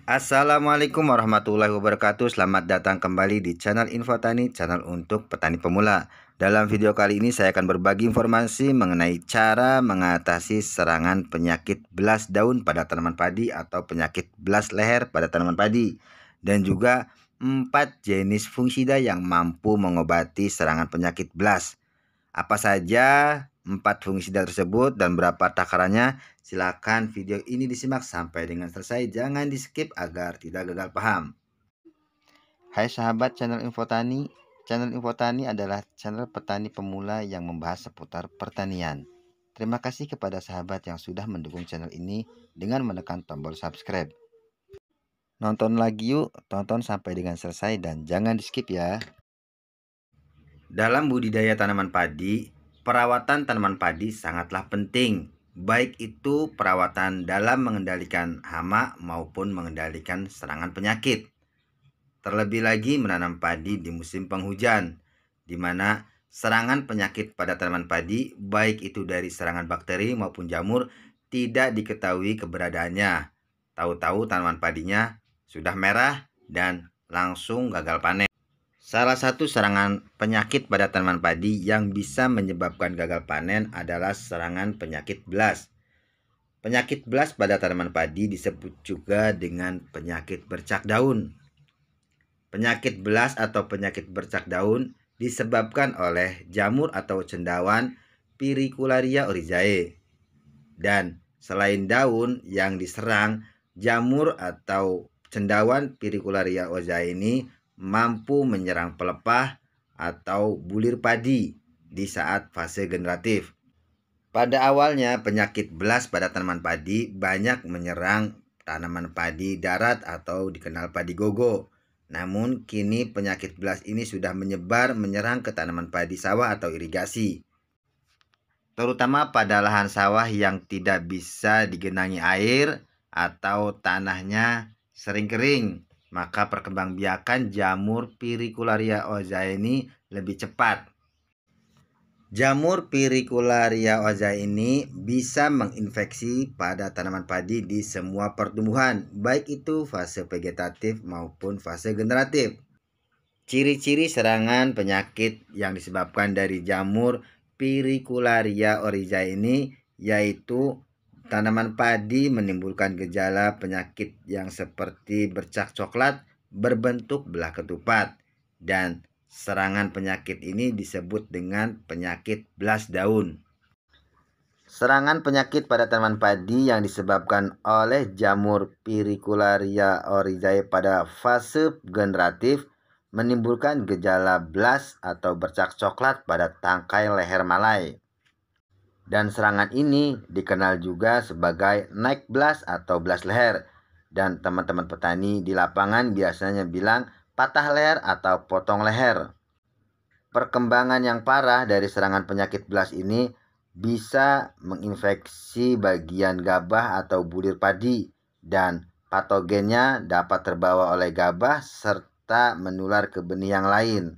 Assalamualaikum warahmatullahi wabarakatuh. Selamat datang kembali di channel Info Tani, channel untuk petani pemula. Dalam video kali ini saya akan berbagi informasi mengenai cara mengatasi serangan penyakit belas daun pada tanaman padi atau penyakit belas leher pada tanaman padi, dan juga 4 jenis fungisida yang mampu mengobati serangan penyakit belas. Apa saja 4 fungisida tersebut dan berapa takarannya? Silakan video ini disimak sampai dengan selesai. Jangan di skip agar tidak gagal paham. Hai sahabat channel Info Tani. Channel Info Tani adalah channel petani pemula yang membahas seputar pertanian. Terima kasih kepada sahabat yang sudah mendukung channel ini dengan menekan tombol subscribe. Nonton lagi yuk, tonton sampai dengan selesai dan jangan di skip ya. Dalam budidaya tanaman padi, perawatan tanaman padi sangatlah penting, baik itu perawatan dalam mengendalikan hama maupun mengendalikan serangan penyakit. Terlebih lagi menanam padi di musim penghujan, di mana serangan penyakit pada tanaman padi, baik itu dari serangan bakteri maupun jamur, tidak diketahui keberadaannya. Tahu-tahu tanaman padinya sudah merah dan langsung gagal panen. Salah satu serangan penyakit pada tanaman padi yang bisa menyebabkan gagal panen adalah serangan penyakit belas. Penyakit belas pada tanaman padi disebut juga dengan penyakit bercak daun. Penyakit belas atau penyakit bercak daun disebabkan oleh jamur atau cendawan Pyrrhicularia oryzae. Dan selain daun yang diserang, jamur atau cendawan Pyrrhicularia oryzae ini mampu menyerang pelepah atau bulir padi di saat fase generatif. Pada awalnya penyakit belas pada tanaman padi banyak menyerang tanaman padi darat atau dikenal padi gogo. Namun kini penyakit belas ini sudah menyebar menyerang ke tanaman padi sawah atau irigasi, terutama pada lahan sawah yang tidak bisa digenangi air atau tanahnya sering kering. Maka perkembangbiakan jamur Pyrrhicularia oryzae ini lebih cepat. Jamur Pyrrhicularia oryzae ini bisa menginfeksi pada tanaman padi di semua pertumbuhan, baik itu fase vegetatif maupun fase generatif. Ciri-ciri serangan penyakit yang disebabkan dari jamur Pyrrhicularia oryzae ini yaitu tanaman padi menimbulkan gejala penyakit yang seperti bercak coklat berbentuk belah ketupat, dan serangan penyakit ini disebut dengan penyakit belas daun. Serangan penyakit pada tanaman padi yang disebabkan oleh jamur Pyrrhicularia oryzae pada fase generatif menimbulkan gejala belas atau bercak coklat pada tangkai leher malai. Dan serangan ini dikenal juga sebagai naik belas atau belas leher. Dan teman-teman petani di lapangan biasanya bilang patah leher atau potong leher. Perkembangan yang parah dari serangan penyakit belas ini bisa menginfeksi bagian gabah atau bulir padi, dan patogennya dapat terbawa oleh gabah serta menular ke benih yang lain.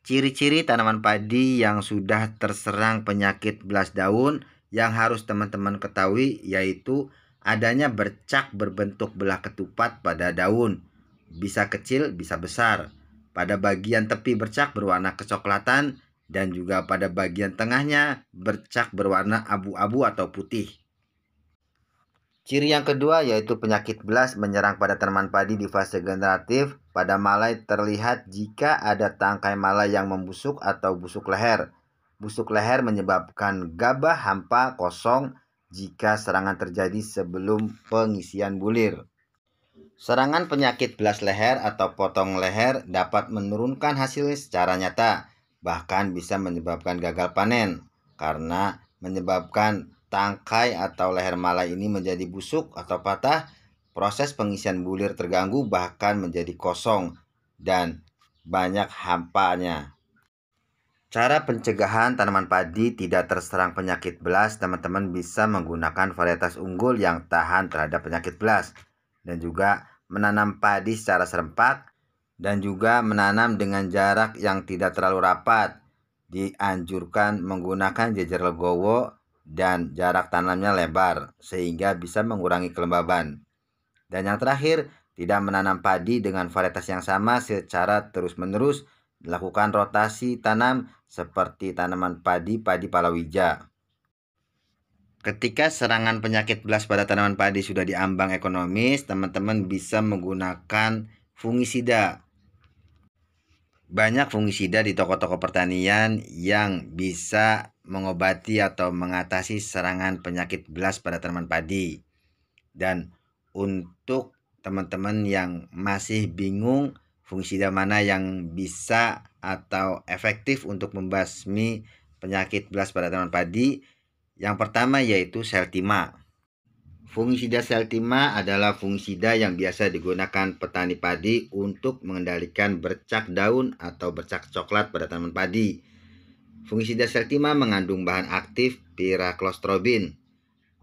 Ciri-ciri tanaman padi yang sudah terserang penyakit belas daun yang harus teman-teman ketahui yaitu adanya bercak berbentuk belah ketupat pada daun, bisa kecil bisa besar. Pada bagian tepi bercak berwarna kecoklatan, dan juga pada bagian tengahnya bercak berwarna abu-abu atau putih. Ciri yang kedua yaitu penyakit belas menyerang pada tanaman padi di fase generatif. Pada malai terlihat jika ada tangkai malai yang membusuk atau busuk leher. Busuk leher menyebabkan gabah hampa kosong jika serangan terjadi sebelum pengisian bulir. Serangan penyakit belas leher atau potong leher dapat menurunkan hasilnya secara nyata, bahkan bisa menyebabkan gagal panen karena menyebabkan tangkai atau leher malai ini menjadi busuk atau patah, proses pengisian bulir terganggu bahkan menjadi kosong dan banyak hampanya. Cara pencegahan tanaman padi tidak terserang penyakit belas, teman-teman bisa menggunakan varietas unggul yang tahan terhadap penyakit belas, dan juga menanam padi secara serempak, dan juga menanam dengan jarak yang tidak terlalu rapat. Dianjurkan menggunakan jejer legowo dan jarak tanamnya lebar sehingga bisa mengurangi kelembaban. Dan yang terakhir, tidak menanam padi dengan varietas yang sama secara terus-menerus, dilakukan rotasi tanam seperti tanaman padi palawija. Ketika serangan penyakit belas pada tanaman padi sudah diambang ekonomis, teman-teman bisa menggunakan fungisida. Banyak fungisida di toko-toko pertanian yang bisa mengobati atau mengatasi serangan penyakit belas pada tanaman padi. Dan untuk teman-teman yang masih bingung fungisida mana yang bisa atau efektif untuk membasmi penyakit belas pada tanaman padi, yang pertama yaitu Seltima. Fungisida Seltima adalah fungisida yang biasa digunakan petani padi untuk mengendalikan bercak daun atau bercak coklat pada tanaman padi. Fungisida Seltima mengandung bahan aktif piraklostrobin.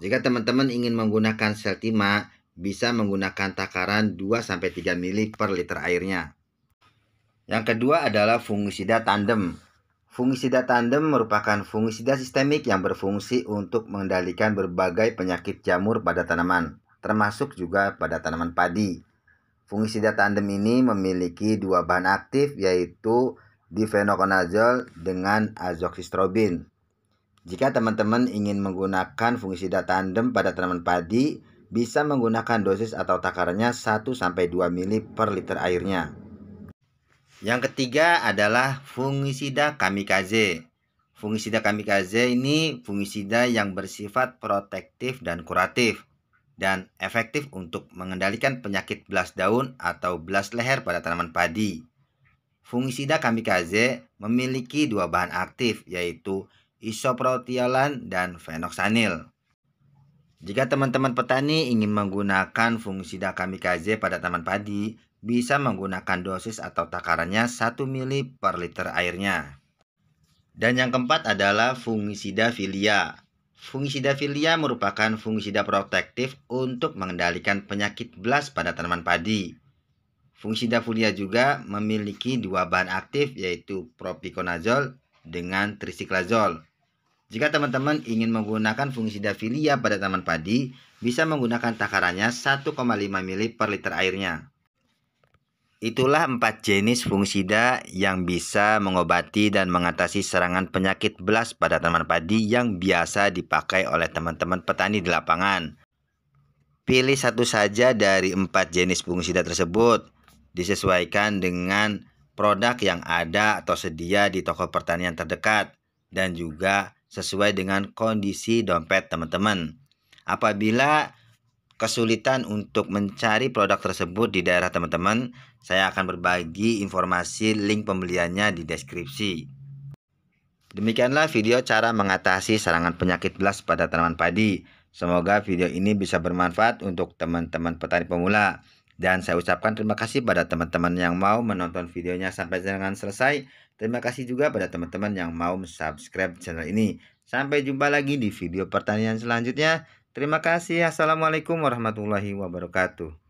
Jika teman-teman ingin menggunakan Seltima, bisa menggunakan takaran 2-3 ml per liter airnya. Yang kedua adalah fungisida tandem. Fungisida tandem merupakan fungisida sistemik yang berfungsi untuk mengendalikan berbagai penyakit jamur pada tanaman, termasuk juga pada tanaman padi. Fungisida tandem ini memiliki dua bahan aktif, yaitu difenoconazole dengan azoxystrobin. Jika teman-teman ingin menggunakan fungisida tandem pada tanaman padi, bisa menggunakan dosis atau takarannya 1-2 ml per liter airnya. Yang ketiga adalah fungisida kamikaze. Fungisida kamikaze ini fungisida yang bersifat protektif dan kuratif dan efektif untuk mengendalikan penyakit belas daun atau belas leher pada tanaman padi. Fungisida kamikaze memiliki dua bahan aktif, yaitu isoprotialan dan fenoxanil. Jika teman-teman petani ingin menggunakan fungisida kamikaze pada tanaman padi, bisa menggunakan dosis atau takarannya 1 ml per liter airnya. Dan yang keempat adalah fungisida filia. Fungisida filia merupakan fungisida protektif untuk mengendalikan penyakit belas pada tanaman padi. Fungisida filia juga memiliki dua bahan aktif, yaitu propiconazole dengan trisiklazole. Jika teman-teman ingin menggunakan fungisida filia pada tanaman padi, bisa menggunakan takarannya 1,5 ml per liter airnya. Itulah 4 jenis fungisida yang bisa mengobati dan mengatasi serangan penyakit belas pada tanaman padi yang biasa dipakai oleh teman-teman petani di lapangan. Pilih satu saja dari 4 jenis fungisida tersebut, disesuaikan dengan produk yang ada atau sedia di toko pertanian terdekat, dan juga sesuai dengan kondisi dompet teman-teman. Apabila kesulitan untuk mencari produk tersebut di daerah teman-teman, saya akan berbagi informasi link pembeliannya di deskripsi. Demikianlah video cara mengatasi serangan penyakit belas pada tanaman padi. Semoga video ini bisa bermanfaat untuk teman-teman petani pemula. Dan saya ucapkan terima kasih pada teman-teman yang mau menonton videonya sampai dengan selesai. Terima kasih juga pada teman-teman yang mau subscribe channel ini. Sampai jumpa lagi di video pertanian selanjutnya. Terima kasih. Assalamualaikum warahmatullahi wabarakatuh.